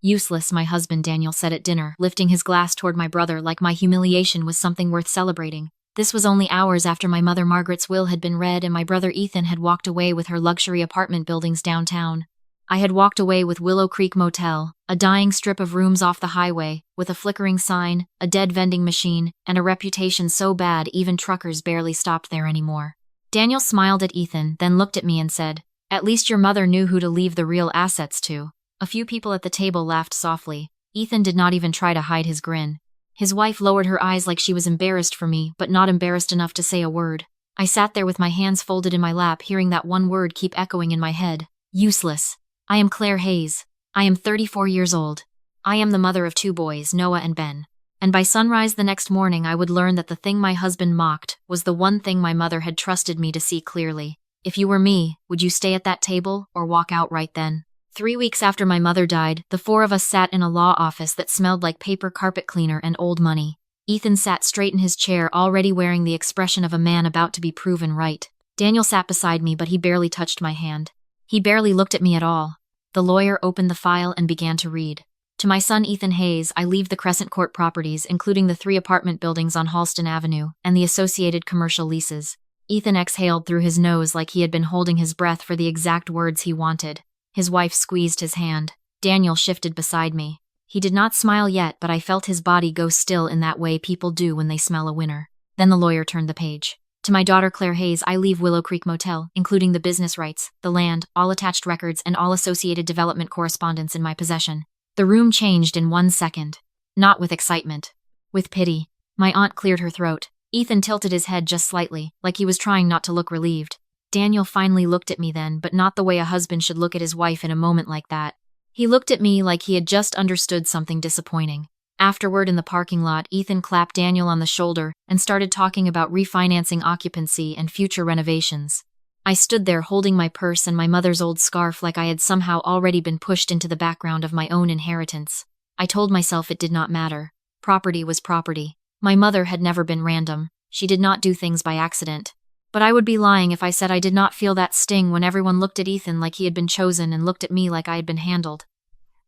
Useless, my husband, Daniel said at dinner, lifting his glass toward my brother like my humiliation was something worth celebrating. This was only hours after my mother Margaret's will had been read and my brother Ethan had walked away with her luxury apartment buildings downtown. I had walked away with Willow Creek Motel, a dying strip of rooms off the highway, with a flickering sign, a dead vending machine, and a reputation so bad even truckers barely stopped there anymore. Daniel smiled at Ethan, then looked at me and said, "At least your mother knew who to leave the real assets to." A few people at the table laughed softly. Ethan did not even try to hide his grin. His wife lowered her eyes like she was embarrassed for me, but not embarrassed enough to say a word. I sat there with my hands folded in my lap, hearing that one word keep echoing in my head. Useless. I am Claire Hayes. I am 34 years old. I am the mother of 2 boys, Noah and Ben. And by sunrise the next morning I would learn that the thing my husband mocked was the one thing my mother had trusted me to see clearly. If you were me, would you stay at that table or walk out right then? 3 weeks after my mother died, the 4 of us sat in a law office that smelled like paper carpet cleaner and old money. Ethan sat straight in his chair, already wearing the expression of a man about to be proven right. Daniel sat beside me, but he barely touched my hand. He barely looked at me at all. The lawyer opened the file and began to read. To my son Ethan Hayes, I leave the Crescent Court properties, including the 3 apartment buildings on Halston Avenue and the associated commercial leases. Ethan exhaled through his nose like he had been holding his breath for the exact words he wanted. His wife squeezed his hand. Daniel shifted beside me. He did not smile yet, but I felt his body go still in that way people do when they smell a winner. Then the lawyer turned the page. To my daughter Claire Hayes, I leave Willow Creek Motel, including the business rights, the land, all attached records, and all associated development correspondence in my possession. The room changed in 1 second. Not with excitement. With pity. My aunt cleared her throat. Ethan tilted his head just slightly, like he was trying not to look relieved. Daniel finally looked at me then, but not the way a husband should look at his wife in a moment like that. He looked at me like he had just understood something disappointing. Afterward, in the parking lot, Ethan clapped Daniel on the shoulder and started talking about refinancing occupancy and future renovations. I stood there holding my purse and my mother's old scarf like I had somehow already been pushed into the background of my own inheritance. I told myself it did not matter. Property was property. My mother had never been random. She did not do things by accident. But I would be lying if I said I did not feel that sting when everyone looked at Ethan like he had been chosen and looked at me like I had been handled.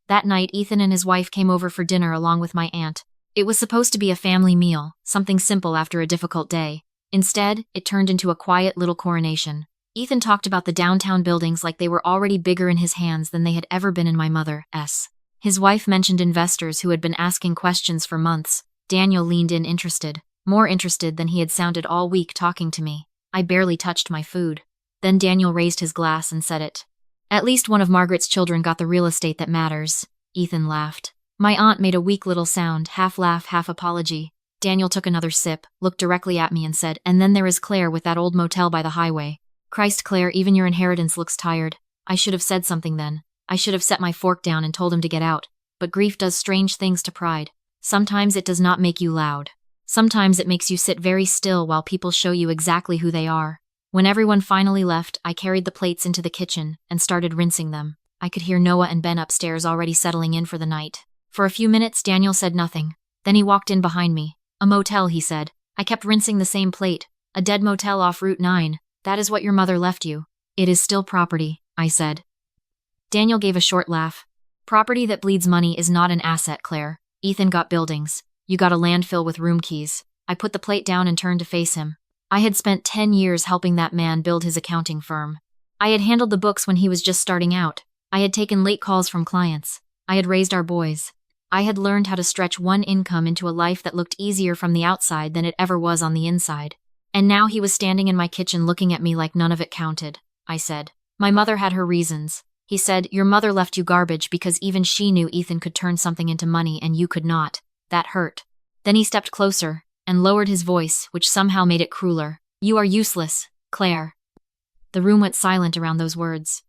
That night, Ethan and his wife came over for dinner along with my aunt. It was supposed to be a family meal, something simple after a difficult day. Instead, it turned into a quiet little coronation. Ethan talked about the downtown buildings like they were already bigger in his hands than they had ever been in my mother's. His wife mentioned investors who had been asking questions for months. Daniel leaned in interested, more interested than he had sounded all week talking to me. I barely touched my food. Then Daniel raised his glass and said it. "At least one of Margaret's children got the real estate that matters." Ethan laughed. My aunt made a weak little sound, half laugh, half apology. Daniel took another sip, looked directly at me and said, "And then there is Claire with that old motel by the highway. Christ, Claire, even your inheritance looks tired." I should have said something then. I should have set my fork down and told him to get out. But grief does strange things to pride. Sometimes it does not make you loud. Sometimes it makes you sit very still while people show you exactly who they are. When everyone finally left, I carried the plates into the kitchen and started rinsing them. I could hear Noah and Ben upstairs already settling in for the night. For a few minutes, Daniel said nothing. Then he walked in behind me. "A motel," he said. I kept rinsing the same plate. "A dead motel off Route 9. That is what your mother left you." "It is still property," I said. Daniel gave a short laugh. "Property that bleeds money is not an asset, Claire. Ethan got buildings. You got a landfill with room keys." I put the plate down and turned to face him. I had spent 10 years helping that man build his accounting firm. I had handled the books when he was just starting out. I had taken late calls from clients. I had raised our boys. I had learned how to stretch one income into a life that looked easier from the outside than it ever was on the inside. And now he was standing in my kitchen looking at me like none of it counted. I said, "My mother had her reasons." He said, "Your mother left you garbage because even she knew Ethan could turn something into money and you could not." That hurt. Then he stepped closer and lowered his voice, which somehow made it crueler. "You are useless, Claire." The room went silent around those words.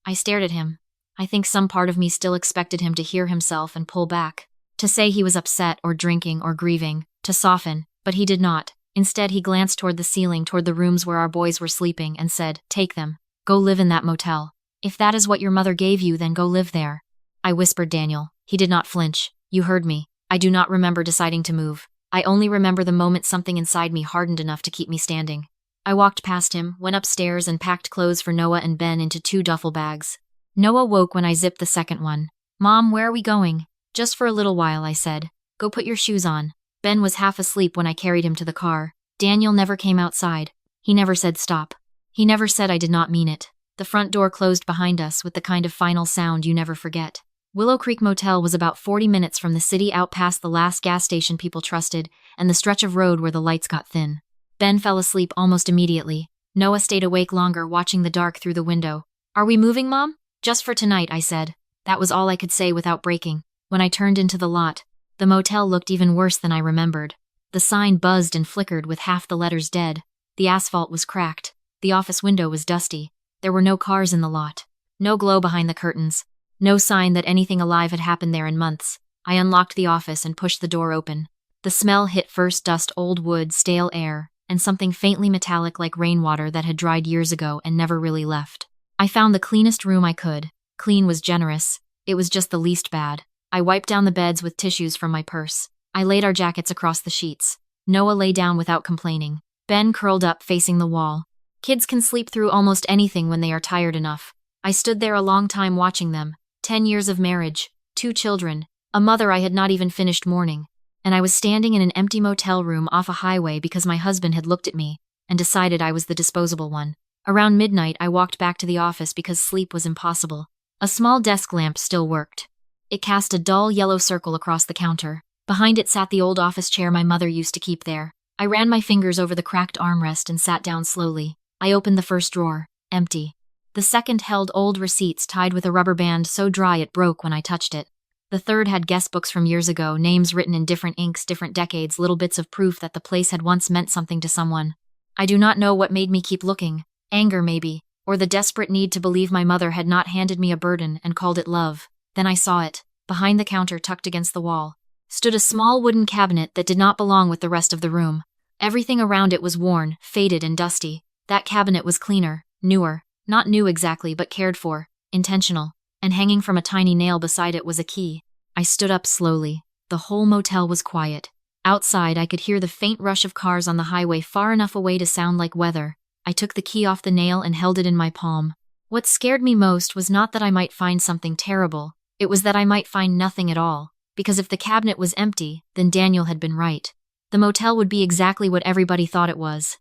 I stared at him. I think some part of me still expected him to hear himself and pull back, to say he was upset or drinking or grieving, to soften, but he did not. Instead, he glanced toward the ceiling, toward the rooms where our boys were sleeping, and said, "Take them. Go live in that motel. If that is what your mother gave you, then go live there." I whispered Daniel. He did not flinch. "You heard me. I do not remember deciding to move. I only remember the moment something inside me hardened enough to keep me standing." I walked past him, went upstairs, and packed clothes for Noah and Ben into 2 duffel bags. Noah woke when I zipped the second one. Mom, where are we going? Just for a little while, I said. Go put your shoes on. Ben was half asleep when I carried him to the car. Daniel never came outside. He never said stop. He never said I did not mean it. The front door closed behind us with the kind of final sound you never forget. Willow Creek Motel was about 40 minutes from the city, out past the last gas station people trusted and the stretch of road where the lights got thin. Ben fell asleep almost immediately. Noah stayed awake longer, watching the dark through the window. Are we moving, Mom? Just for tonight, I said. That was all I could say without breaking. When I turned into the lot, the motel looked even worse than I remembered. The sign buzzed and flickered with half the letters dead. The asphalt was cracked. The office window was dusty. There were no cars in the lot. No glow behind the curtains. No sign that anything alive had happened there in months. I unlocked the office and pushed the door open. The smell hit first: dust, old wood, stale air, and something faintly metallic like rainwater that had dried years ago and never really left. I found the cleanest room I could. Clean was generous. It was just the least bad. I wiped down the beds with tissues from my purse. I laid our jackets across the sheets. Noah lay down without complaining. Ben curled up facing the wall. Kids can sleep through almost anything when they are tired enough. I stood there a long time watching them. 10 years of marriage, 2 children, a mother I had not even finished mourning. And I was standing in an empty motel room off a highway because my husband had looked at me and decided I was the disposable one. Around midnight, I walked back to the office because sleep was impossible. A small desk lamp still worked. It cast a dull yellow circle across the counter. Behind it sat the old office chair my mother used to keep there. I ran my fingers over the cracked armrest and sat down slowly. I opened the first drawer, empty. The second held old receipts tied with a rubber band so dry it broke when I touched it. The third had guest books from years ago, names written in different inks, different decades, little bits of proof that the place had once meant something to someone. I do not know what made me keep looking. Anger, maybe, or the desperate need to believe my mother had not handed me a burden and called it love. Then I saw it. Behind the counter, tucked against the wall, stood a small wooden cabinet that did not belong with the rest of the room. Everything around it was worn, faded, and dusty. That cabinet was cleaner, newer, not new exactly, but cared for, intentional, and hanging from a tiny nail beside it was a key. I stood up slowly. The whole motel was quiet. Outside, I could hear the faint rush of cars on the highway far enough away to sound like weather. I took the key off the nail and held it in my palm. What scared me most was not that I might find something terrible. It was that I might find nothing at all. Because if the cabinet was empty, then Daniel had been right. The motel would be exactly what everybody thought it was.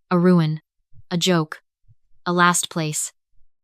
A ruin. A joke. A last place.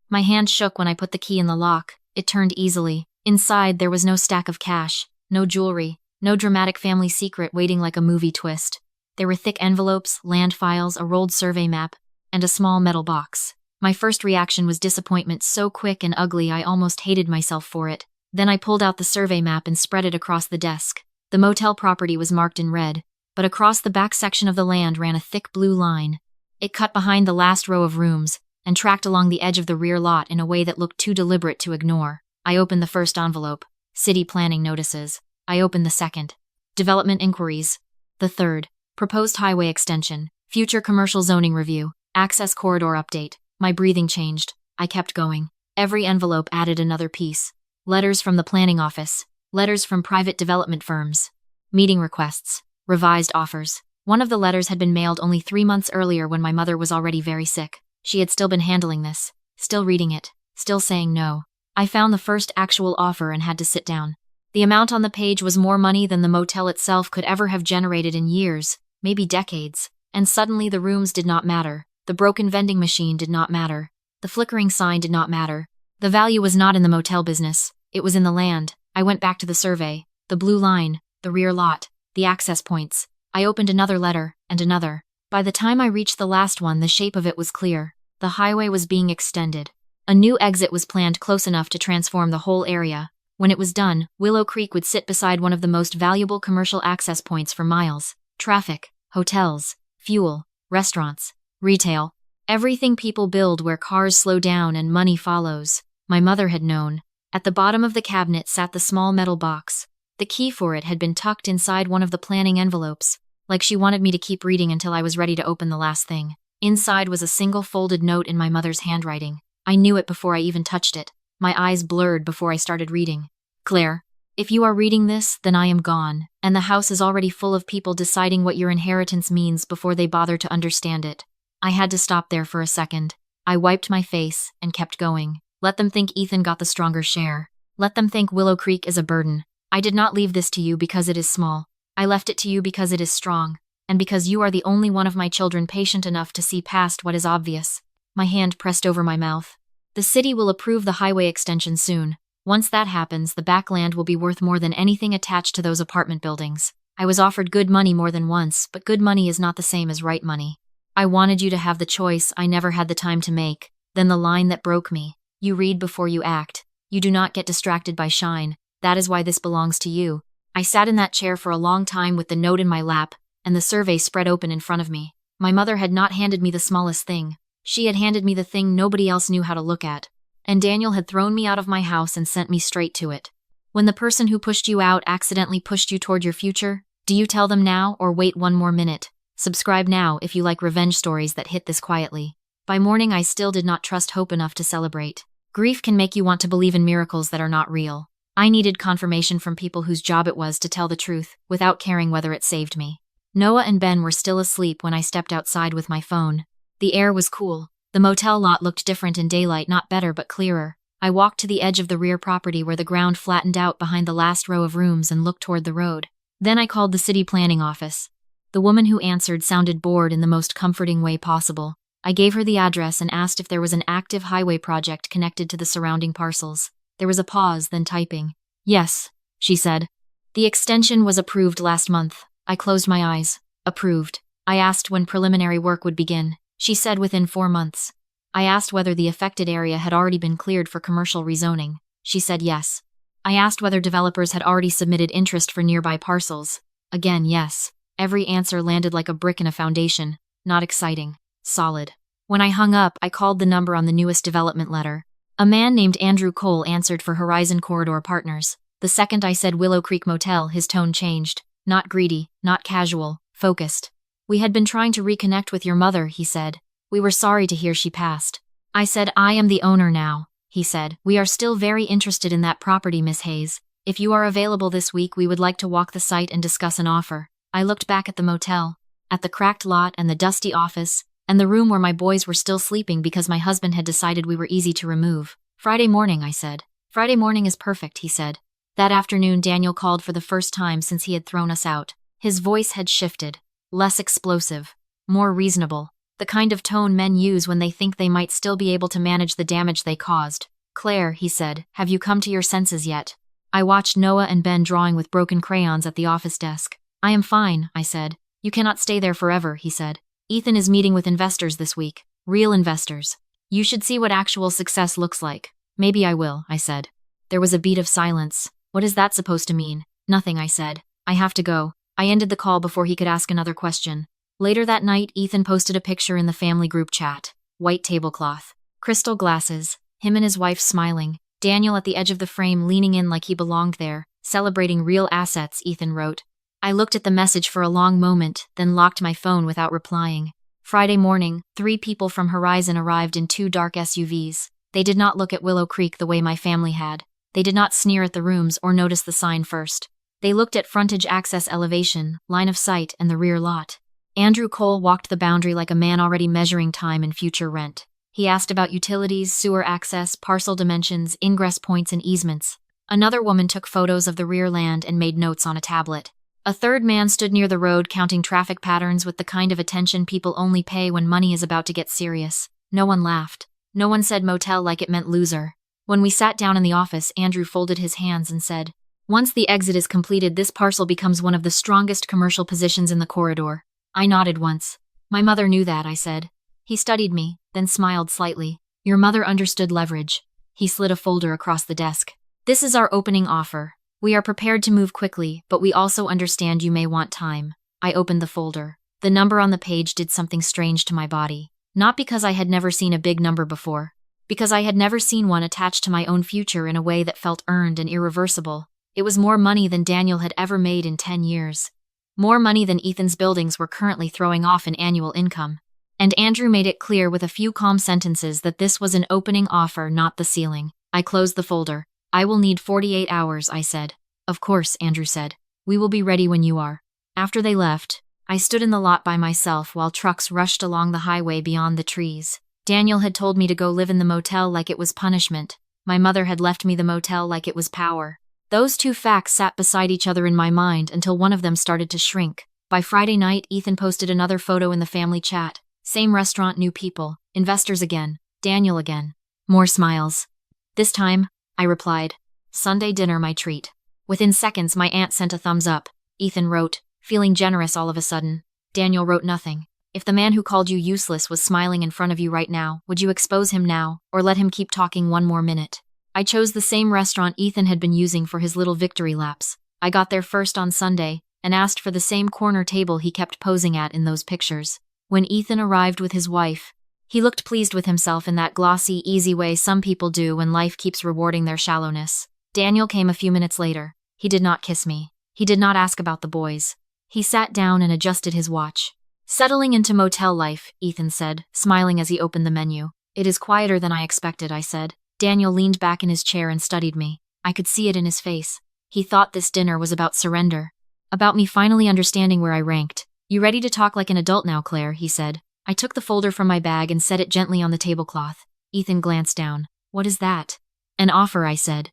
My hand shook when I put the key in the lock. It turned easily. Inside, there was no stack of cash, no jewelry, no dramatic family secret waiting like a movie twist. There were thick envelopes, land files, a rolled survey map, and a small metal box. My first reaction was disappointment, so quick and ugly I almost hated myself for it. Then I pulled out the survey map and spread it across the desk. The motel property was marked in red, but across the back section of the land ran a thick blue line. It cut behind the last row of rooms and tracked along the edge of the rear lot in a way that looked too deliberate to ignore. I opened the first envelope. City planning notices. I opened the second. Development inquiries. The third. Proposed highway extension. Future commercial zoning review. Access corridor update. My breathing changed. I kept going. Every envelope added another piece. Letters from the planning office. Letters from private development firms. Meeting requests. Revised offers. One of the letters had been mailed only 3 months earlier when my mother was already very sick. She had still been handling this. Still reading it. Still saying no. I found the first actual offer and had to sit down. The amount on the page was more money than the motel itself could ever have generated in years, maybe decades. And suddenly the rooms did not matter. The broken vending machine did not matter. The flickering sign did not matter. The value was not in the motel business. It was in the land. I went back to the survey. The blue line, the rear lot, the access points. I opened another letter, and another. By the time I reached the last one, the shape of it was clear. The highway was being extended. A new exit was planned close enough to transform the whole area. When it was done, Willow Creek would sit beside one of the most valuable commercial access points for miles. Traffic, hotels, fuel, restaurants, retail. Everything people build where cars slow down and money follows. My mother had known. At the bottom of the cabinet sat the small metal box. The key for it had been tucked inside one of the planning envelopes, like she wanted me to keep reading until I was ready to open the last thing. Inside was a single folded note in my mother's handwriting. I knew it before I even touched it. My eyes blurred before I started reading. Claire, if you are reading this, then I am gone, and the house is already full of people deciding what your inheritance means before they bother to understand it. I had to stop there for a second. I wiped my face and kept going. Let them think Ethan got the stronger share. Let them think Willow Creek is a burden. I did not leave this to you because it is small. I left it to you because it is strong, and because you are the only one of my children patient enough to see past what is obvious. My hand pressed over my mouth. The city will approve the highway extension soon. Once that happens, the backland will be worth more than anything attached to those apartment buildings. I was offered good money more than once, but good money is not the same as right money. I wanted you to have the choice I never had the time to make. Then the line that broke me. You read before you act. You do not get distracted by shine. That is why this belongs to you. I sat in that chair for a long time with the note in my lap, and the survey spread open in front of me. My mother had not handed me the smallest thing. She had handed me the thing nobody else knew how to look at. And Daniel had thrown me out of my house and sent me straight to it. When the person who pushed you out accidentally pushed you toward your future, do you tell them now or wait one more minute? Subscribe now if you like revenge stories that hit this quietly. By morning I still did not trust hope enough to celebrate. Grief can make you want to believe in miracles that are not real. I needed confirmation from people whose job it was to tell the truth, without caring whether it saved me. Noah and Ben were still asleep when I stepped outside with my phone. The air was cool. The motel lot looked different in daylight, not better but clearer. I walked to the edge of the rear property where the ground flattened out behind the last row of rooms and looked toward the road. Then I called the city planning office. The woman who answered sounded bored in the most comforting way possible. I gave her the address and asked if there was an active highway project connected to the surrounding parcels. There was a pause, then typing. Yes, she said. The extension was approved last month. I closed my eyes. Approved. I asked when preliminary work would begin. She said within 4 months. I asked whether the affected area had already been cleared for commercial rezoning. She said yes. I asked whether developers had already submitted interest for nearby parcels. Again, yes. Every answer landed like a brick in a foundation. Not exciting. Solid. When I hung up, I called the number on the newest development letter. A man named Andrew Cole answered for Horizon Corridor Partners. The second I said Willow Creek Motel, his tone changed. Not greedy, not casual, focused. We had been trying to reconnect with your mother, he said. We were sorry to hear she passed. I said, I am the owner now, he said. We are still very interested in that property, Miss Hayes. If you are available this week, we would like to walk the site and discuss an offer. I looked back at the motel, at the cracked lot and the dusty office, and the room where my boys were still sleeping because my husband had decided we were easy to remove. Friday morning, I said. Friday morning is perfect, he said. That afternoon, Daniel called for the first time since he had thrown us out. His voice had shifted. Less explosive. More reasonable. The kind of tone men use when they think they might still be able to manage the damage they caused. Claire, he said, have you come to your senses yet? I watched Noah and Ben drawing with broken crayons at the office desk. I am fine, I said. You cannot stay there forever, he said. Ethan is meeting with investors this week. Real investors. You should see what actual success looks like. Maybe I will, I said. There was a beat of silence. What is that supposed to mean? Nothing, I said. I have to go. I ended the call before he could ask another question. Later that night, Ethan posted a picture in the family group chat. White tablecloth. Crystal glasses. Him and his wife smiling. Daniel at the edge of the frame leaning in like he belonged there. Celebrating real assets, Ethan wrote. I looked at the message for a long moment, then locked my phone without replying. Friday morning, 3 people from Horizon arrived in 2 dark SUVs. They did not look at Willow Creek the way my family had. They did not sneer at the rooms or notice the sign first. They looked at frontage access elevation, line of sight, and the rear lot. Andrew Cole walked the boundary like a man already measuring time and future rent. He asked about utilities, sewer access, parcel dimensions, ingress points, and easements. Another woman took photos of the rear land and made notes on a tablet. A third man stood near the road counting traffic patterns with the kind of attention people only pay when money is about to get serious. No one laughed. No one said motel like it meant loser. When we sat down in the office, Andrew folded his hands and said, once the exit is completed, this parcel becomes one of the strongest commercial positions in the corridor. I nodded once. My mother knew that, I said. He studied me, then smiled slightly. Your mother understood leverage. He slid a folder across the desk. This is our opening offer. We are prepared to move quickly, but we also understand you may want time. I opened the folder. The number on the page did something strange to my body. Not because I had never seen a big number before. Because I had never seen one attached to my own future in a way that felt earned and irreversible. It was more money than Daniel had ever made in 10 years. More money than Ethan's buildings were currently throwing off in annual income. And Andrew made it clear with a few calm sentences that this was an opening offer, not the ceiling. I closed the folder. I will need 48 hours, I said. Of course, Andrew said. We will be ready when you are. After they left, I stood in the lot by myself while trucks rushed along the highway beyond the trees. Daniel had told me to go live in the motel like it was punishment. My mother had left me the motel like it was power. Those two facts sat beside each other in my mind until one of them started to shrink. By Friday night, Ethan posted another photo in the family chat. Same restaurant, new people, investors again, Daniel again. More smiles. This time, I replied, Sunday dinner my treat. Within seconds, my aunt sent a thumbs up. Ethan wrote, feeling generous all of a sudden. Daniel wrote nothing. If the man who called you useless was smiling in front of you right now, would you expose him now, or let him keep talking one more minute? I chose the same restaurant Ethan had been using for his little victory laps. I got there first on Sunday, and asked for the same corner table he kept posing at in those pictures. When Ethan arrived with his wife, he looked pleased with himself in that glossy, easy way some people do when life keeps rewarding their shallowness. Daniel came a few minutes later. He did not kiss me. He did not ask about the boys. He sat down and adjusted his watch. Settling into motel life, Ethan said, smiling as he opened the menu. It is quieter than I expected, I said. Daniel leaned back in his chair and studied me. I could see it in his face. He thought this dinner was about surrender. About me finally understanding where I ranked. You ready to talk like an adult now, Claire, he said. I took the folder from my bag and set it gently on the tablecloth. Ethan glanced down. What is that? An offer, I said.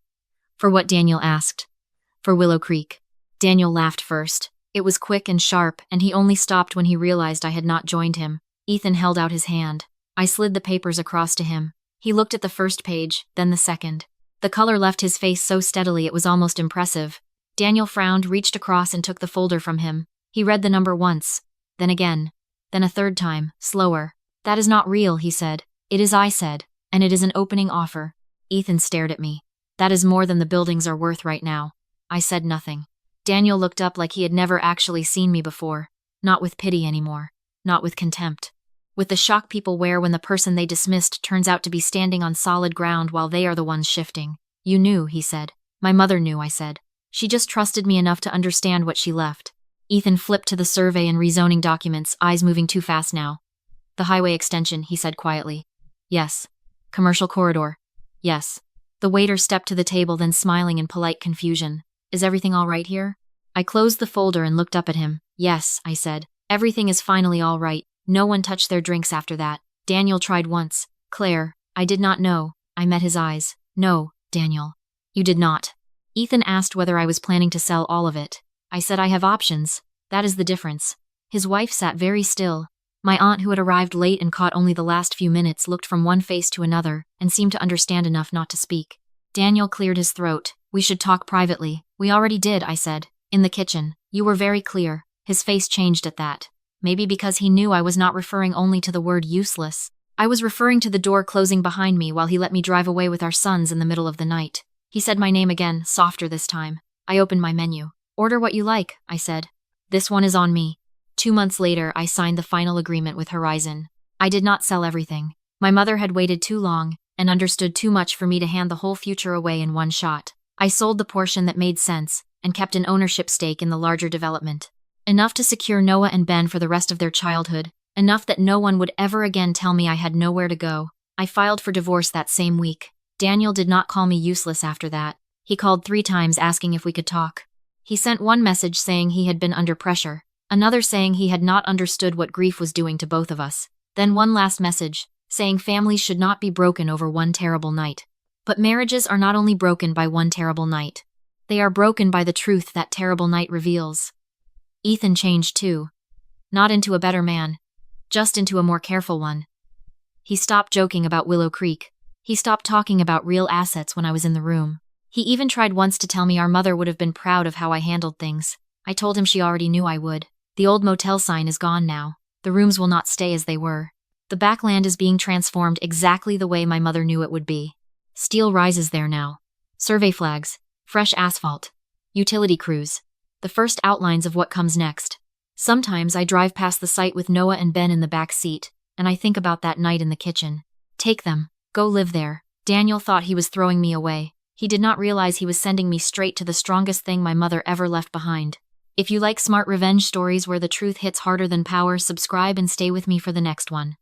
For what? Daniel asked. For Willow Creek. Daniel laughed first. It was quick and sharp, and he only stopped when he realized I had not joined him. Ethan held out his hand. I slid the papers across to him. He looked at the first page, then the second. The color left his face so steadily it was almost impressive. Daniel frowned, reached across and took the folder from him. He read the number once, then again, then a third time, slower. That is not real, he said. It is, I said, and it is an opening offer. Ethan stared at me. That is more than the buildings are worth right now. I said nothing. Daniel looked up like he had never actually seen me before. Not with pity anymore. Not with contempt. With the shock people wear when the person they dismissed turns out to be standing on solid ground while they are the ones shifting. You knew, he said. My mother knew, I said. She just trusted me enough to understand what she left. Ethan flipped to the survey and rezoning documents, eyes moving too fast now. The highway extension, he said quietly. Yes. Commercial corridor. Yes. The waiter stepped to the table, then smiling in polite confusion. Is everything all right here? I closed the folder and looked up at him. Yes, I said. Everything is finally all right. No one touched their drinks after that. Daniel tried once. Claire, I did not know. I met his eyes. No, Daniel. You did not. Ethan asked whether I was planning to sell all of it. I said I have options. That is the difference. His wife sat very still. My aunt, who had arrived late and caught only the last few minutes, looked from one face to another and seemed to understand enough not to speak. Daniel cleared his throat. We should talk privately. We already did, I said. In the kitchen. You were very clear. His face changed at that. Maybe because he knew I was not referring only to the word useless. I was referring to the door closing behind me while he let me drive away with our sons in the middle of the night. He said my name again, softer this time. I opened my menu. Order what you like, I said. This one is on me. 2 months later, I signed the final agreement with Horizon. I did not sell everything. My mother had waited too long and understood too much for me to hand the whole future away in one shot. I sold the portion that made sense and kept an ownership stake in the larger development. Enough to secure Noah and Ben for the rest of their childhood, enough that no one would ever again tell me I had nowhere to go. I filed for divorce that same week. Daniel did not call me useless after that. He called 3 times asking if we could talk. He sent one message saying he had been under pressure, another saying he had not understood what grief was doing to both of us, then one last message, saying families should not be broken over one terrible night. But marriages are not only broken by one terrible night. They are broken by the truth that terrible night reveals. Ethan changed too. Not into a better man, just into a more careful one. He stopped joking about Willow Creek. He stopped talking about real assets when I was in the room. He even tried once to tell me our mother would have been proud of how I handled things. I told him she already knew I would. The old motel sign is gone now. The rooms will not stay as they were. The backland is being transformed exactly the way my mother knew it would be. Steel rises there now. Survey flags, fresh asphalt, utility crews. The first outlines of what comes next. Sometimes I drive past the site with Noah and Ben in the back seat, and I think about that night in the kitchen. Take them. Go live there. Daniel thought he was throwing me away. He did not realize he was sending me straight to the strongest thing my mother ever left behind. If you like smart revenge stories where the truth hits harder than power, subscribe and stay with me for the next one.